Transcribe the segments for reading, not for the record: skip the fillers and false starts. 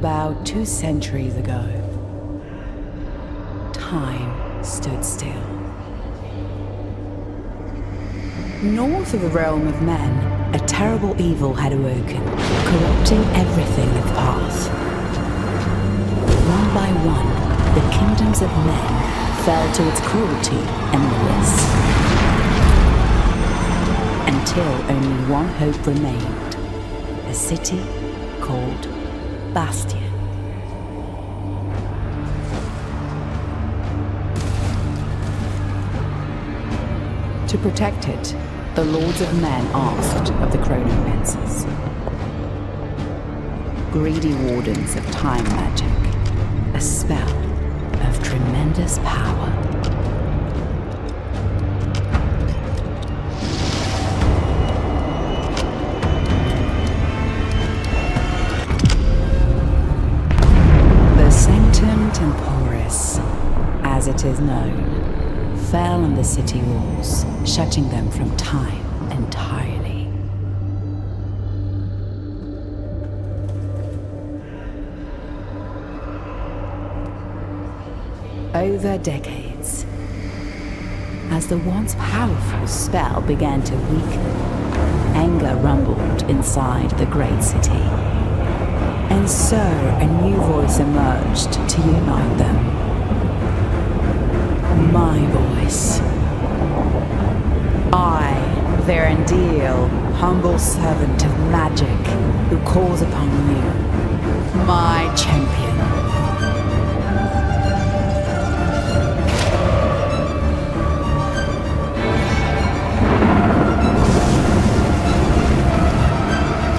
About 2 centuries ago, time stood still. North of the realm of men, a terrible evil had awoken, corrupting everything in its path. One by one, the kingdoms of men fell to its cruelty and malice, until only one hope remained, a city called Bastion. To protect it, the Lords of Men asked of the chronomancers, greedy wardens of time magic, a spell of tremendous power. The Sanctum Temporis, as it is known, fell on the city walls, shutting them from time entirely. Over decades, as the once powerful spell began to weaken, anger rumbled inside the great city. And so a new voice emerged to unite them. My voice. I, Verendil, humble servant of magic, who calls upon you, my champion.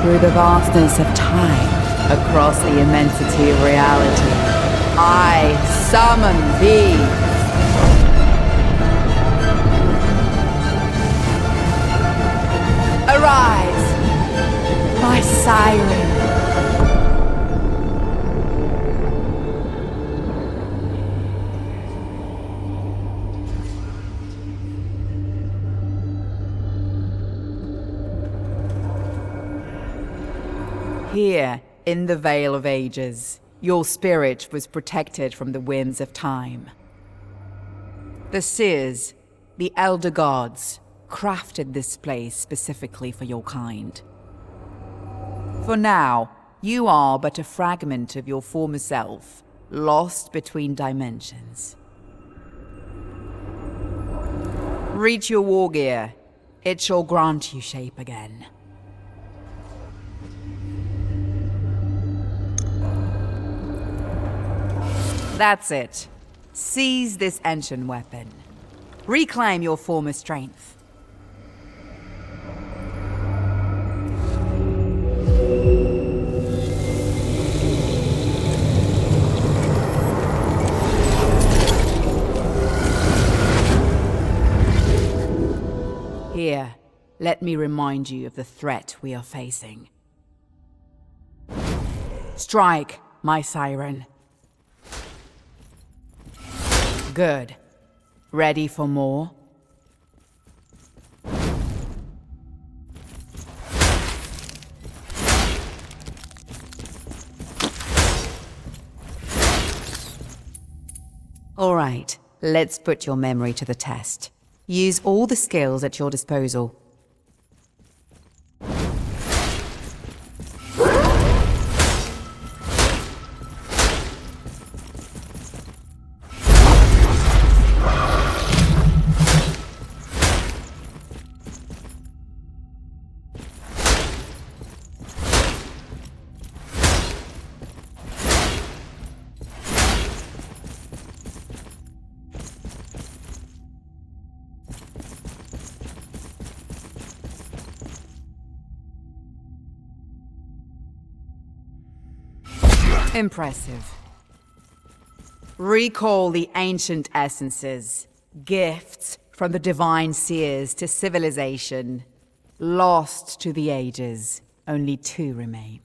Through the vastness of time, across the immensity of reality, I summon thee. Arise, my siren. Here, in the Veil of Ages, your spirit was protected from the winds of time. The seers, the elder gods, crafted this place specifically for your kind. For now, you are but a fragment of your former self, lost between dimensions. Reach your war gear. It shall grant you shape again. That's it. Seize this ancient weapon. Reclaim your former strength. Here, let me remind you of the threat we are facing. Strike, my siren. Good. Ready for more? All right, let's put your memory to the test. Use all the skills at your disposal. Impressive. Recall the ancient essences, gifts from the divine seers to civilization, lost to the ages. Only 2 remain.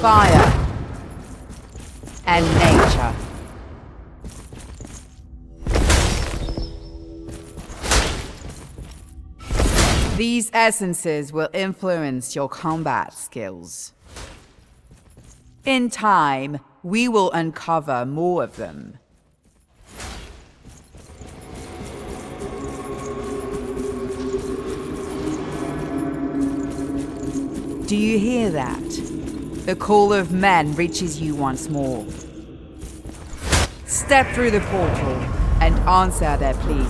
Fire and nature. These essences will influence your combat skills. In time, we will uncover more of them. Do you hear that? The call of men reaches you once more. Step through the portal and answer their plea.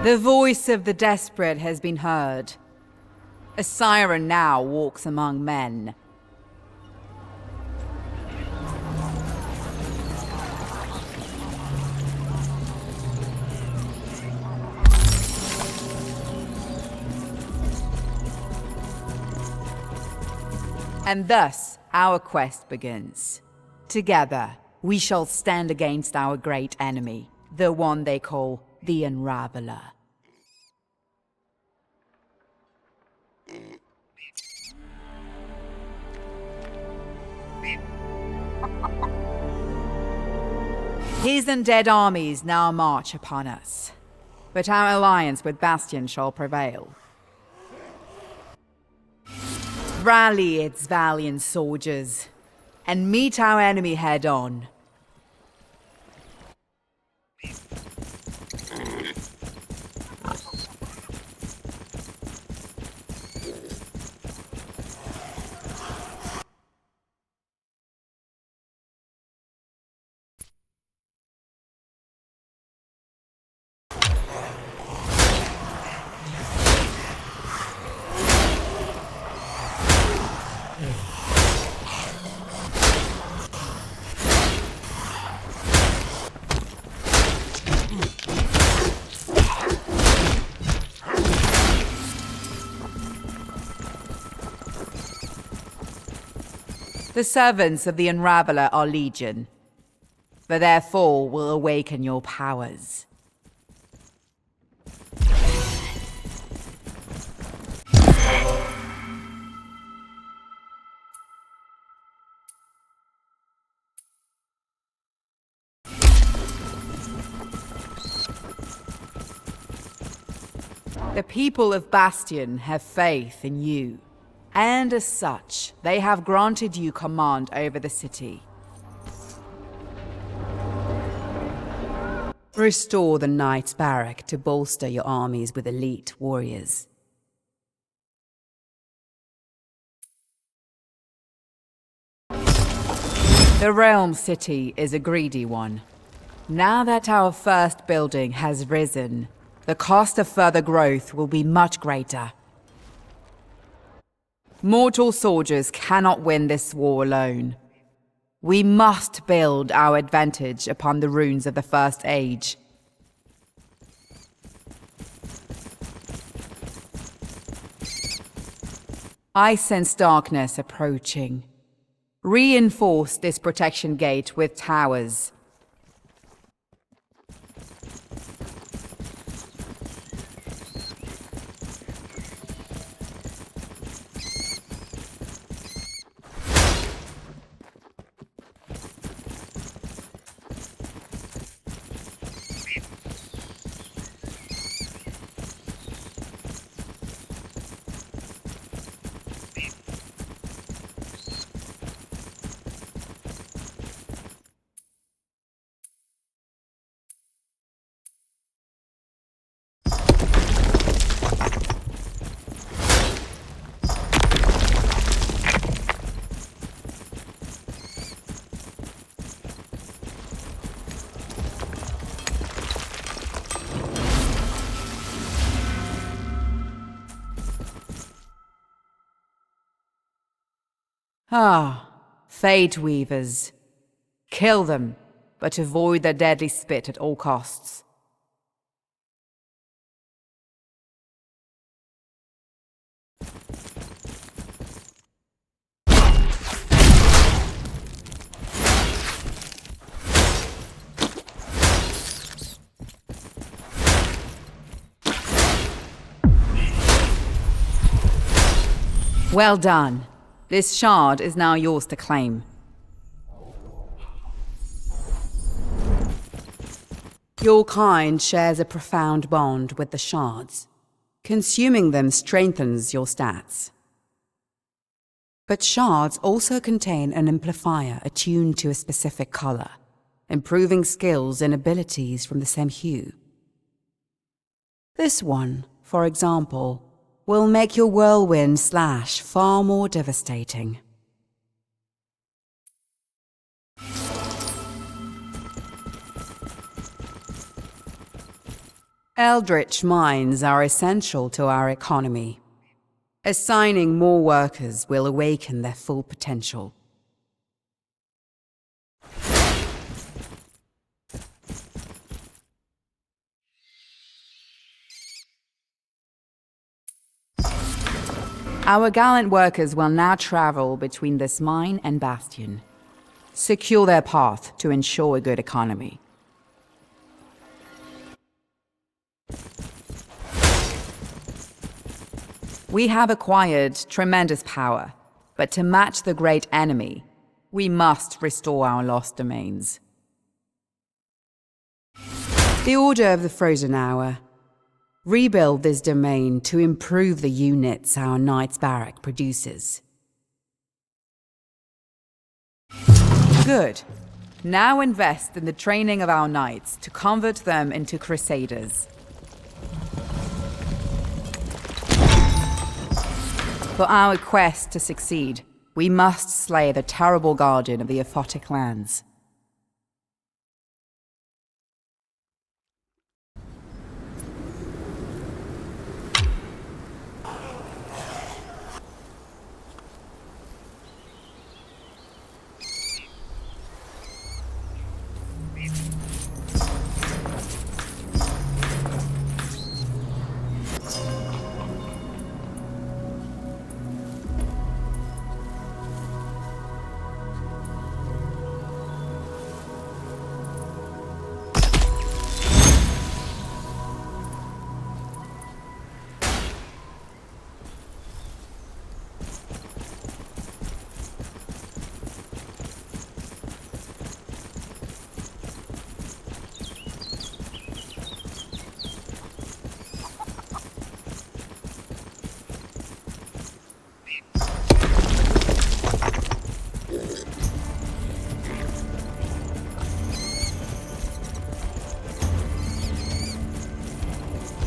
The voice of the desperate has been heard. A siren now walks among men. And thus, our quest begins. Together, we shall stand against our great enemy, the one they call the Unraveler. His undead armies now march upon us, but our alliance with Bastion shall prevail. Rally its valiant soldiers, and meet our enemy head-on. The servants of the Unraveler are legion, but their fall will awaken your powers. The people of Bastion have faith in you. And as such, they have granted you command over the city. Restore the Knight's Barrack to bolster your armies with elite warriors. The Realm City is a greedy one. Now that our first building has risen, the cost of further growth will be much greater. Mortal soldiers cannot win this war alone. We must build our advantage upon the ruins of the First Age. I sense darkness approaching. Reinforce this protection gate with towers. Fate Weavers. Kill them, but avoid their deadly spit at all costs. Well done. This shard is now yours to claim. Your kind shares a profound bond with the shards. Consuming them strengthens your stats. But shards also contain an amplifier attuned to a specific color, improving skills and abilities from the same hue. This one, for example, will make your whirlwind slash far more devastating. Eldritch mines are essential to our economy. Assigning more workers will awaken their full potential. Our gallant workers will now travel between this mine and bastion. Secure their path to ensure a good economy. We have acquired tremendous power, but to match the great enemy, we must restore our lost domains. The Order of the Frozen Hour. Rebuild this domain to improve the units our Knights Barrack produces. Good. Now invest in the training of our knights to convert them into crusaders. For our quest to succeed, we must slay the terrible guardian of the Aphotic lands.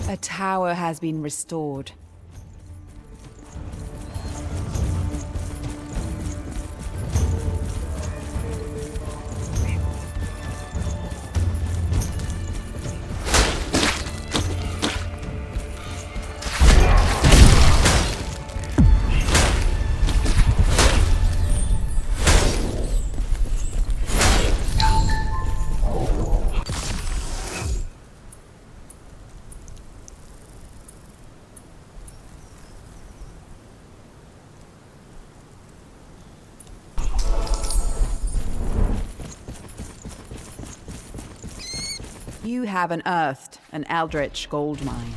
A tower has been restored. You have unearthed an eldritch gold mine.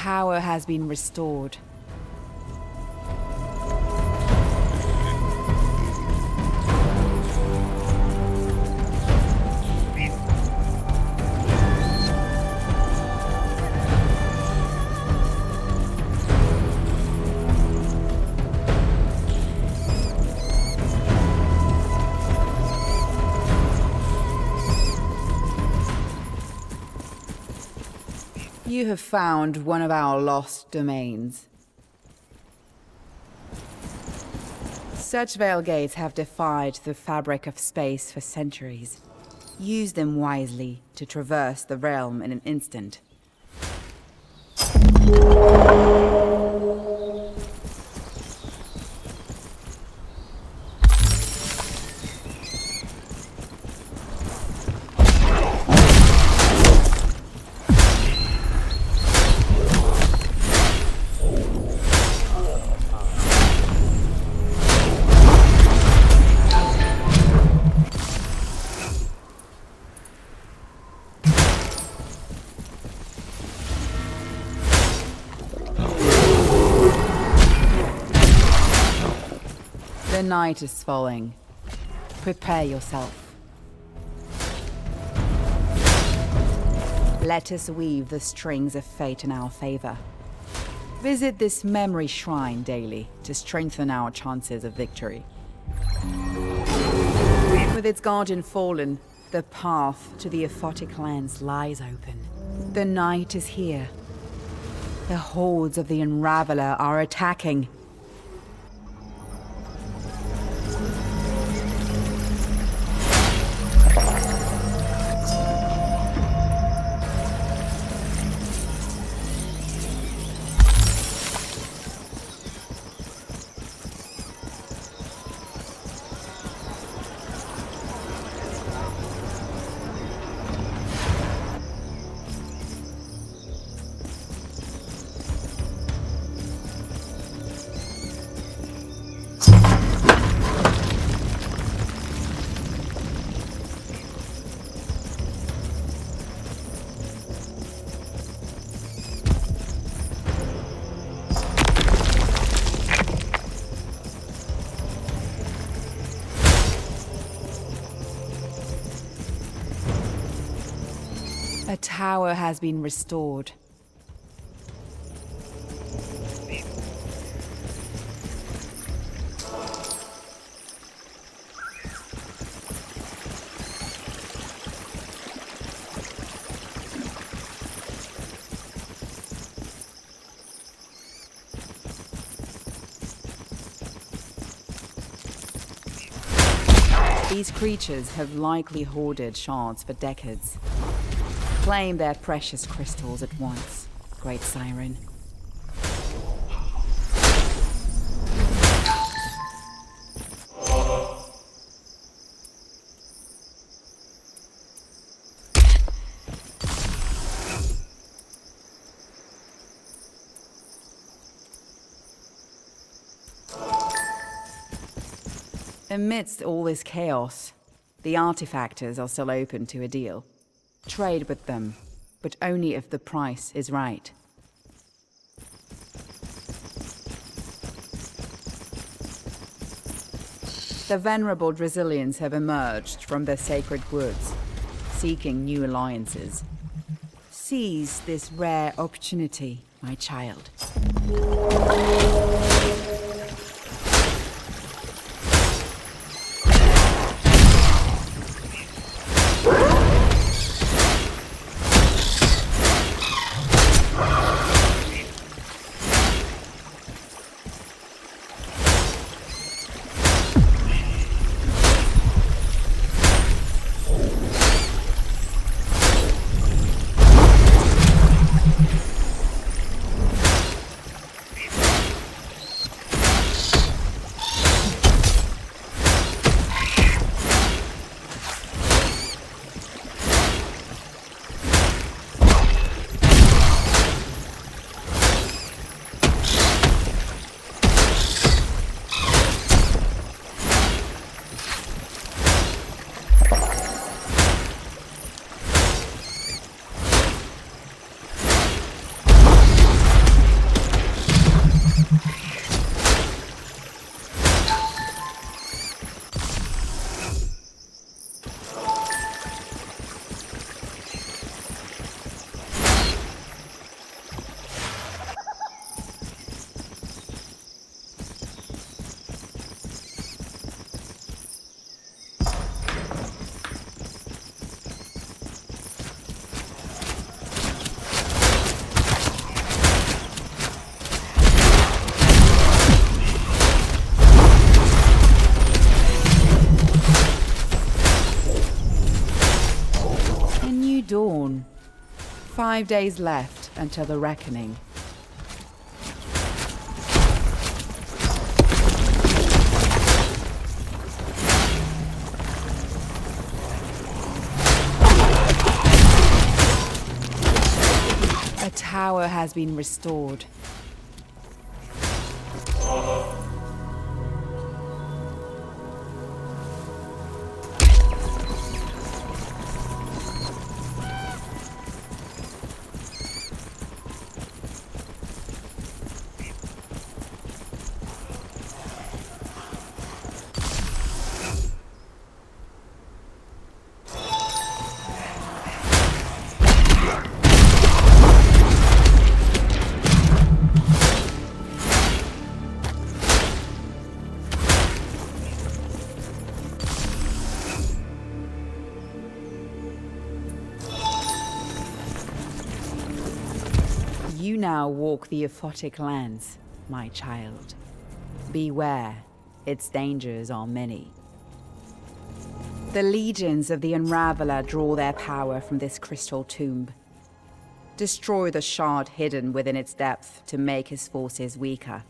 tower has been restored. You have found one of our lost domains. Such veil gates have defied the fabric of space for centuries. Use them wisely to traverse the realm in an instant. The night is falling. Prepare yourself. Let us weave the strings of fate in our favor. Visit this memory shrine daily to strengthen our chances of victory. With its guardian fallen, the path to the Aphotic lands lies open. The night is here. The hordes of the Unraveler are attacking. A tower has been restored. These creatures have likely hoarded shards for decades. Claim their precious crystals at once, Great Siren. Amidst all this chaos, the artifactors are still open to a deal. Trade with them, but only if the price is right. The venerable Brazilians have emerged from their sacred woods, seeking new alliances. Seize this rare opportunity, my child. dawn. 5 days left until the reckoning. A tower has been restored. You now walk the aphotic lands, my child. Beware, its dangers are many. The legions of the Unraveler draw their power from this crystal tomb. Destroy the shard hidden within its depth to make his forces weaker.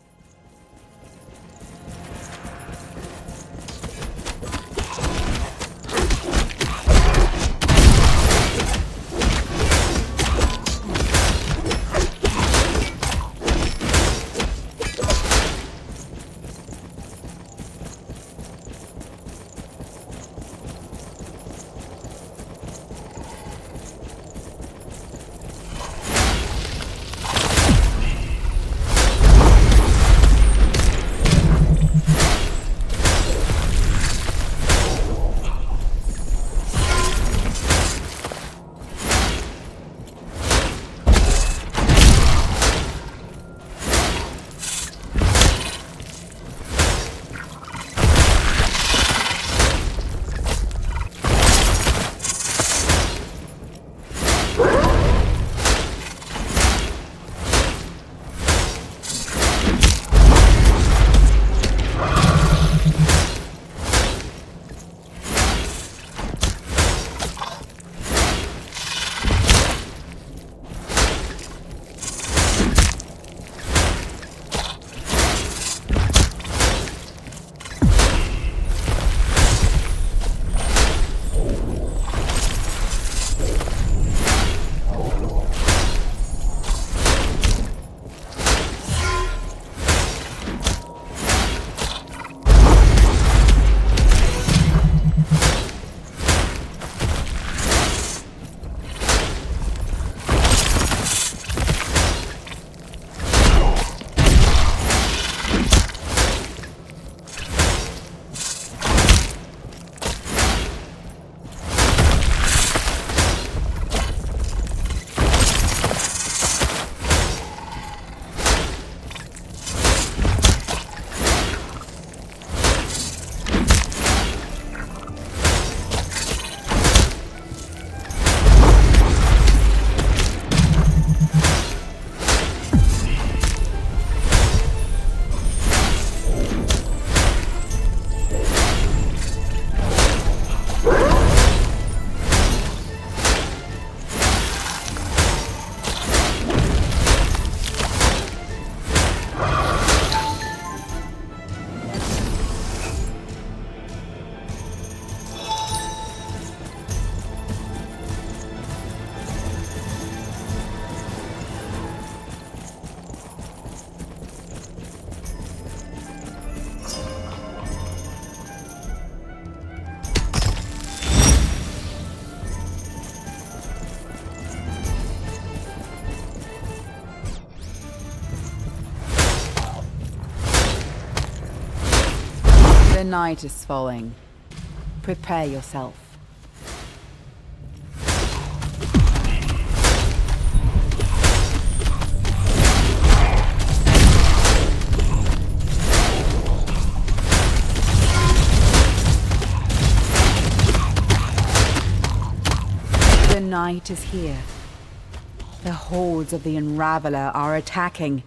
The night is falling. Prepare yourself. The night is here. The hordes of the Unraveler are attacking.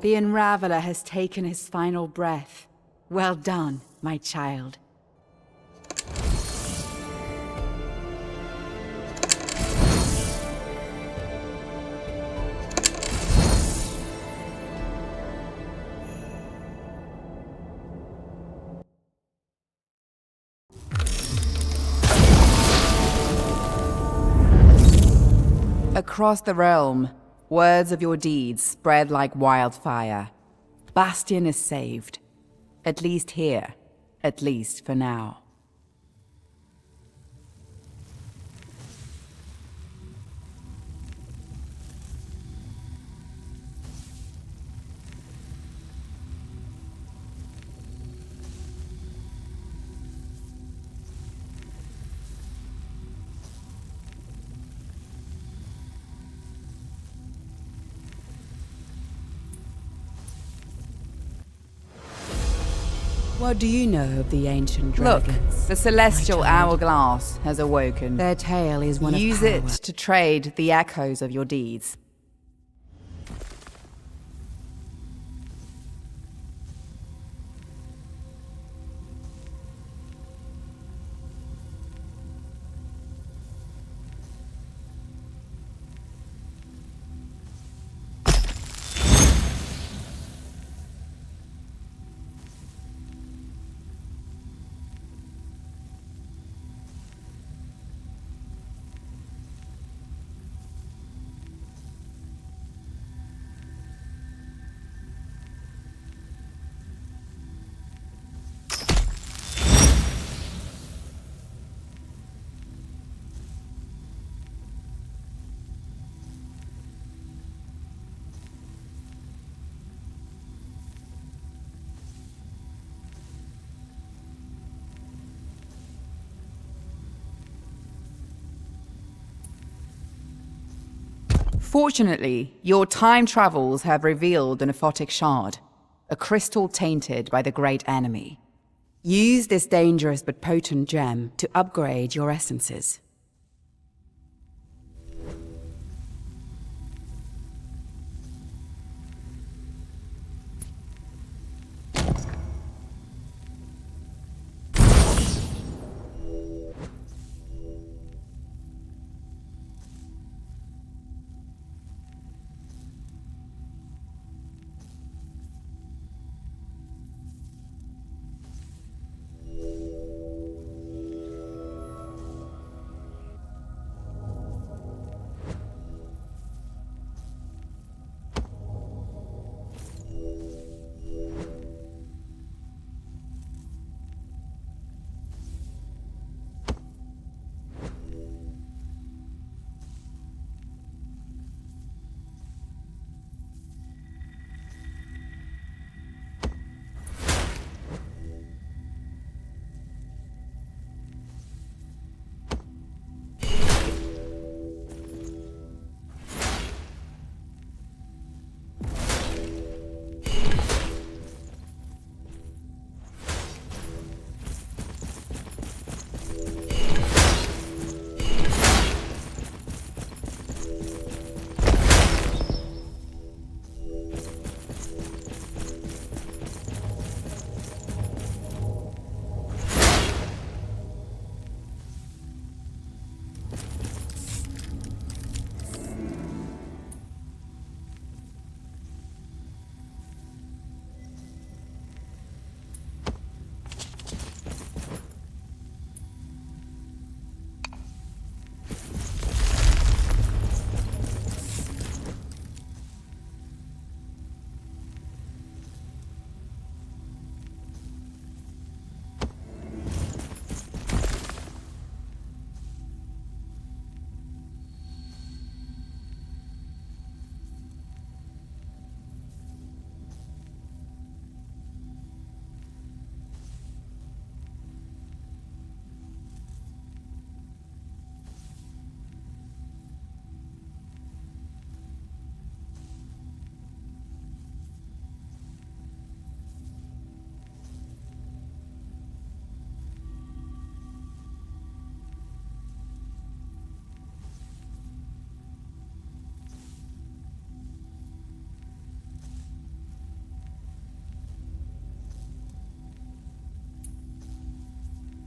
The Unraveler has taken his final breath. Well done, my child. Across the realm, words of your deeds spread like wildfire. Bastion is saved. At least here. At least for now. What do you know of the ancient Look, dragons? the celestial my child? hourglass has awoken. Their tale is one Use of it power. to trade the echoes of your deeds. Fortunately, your time travels have revealed an aphotic shard, a crystal tainted by the great enemy. Use this dangerous but potent gem to upgrade your essences.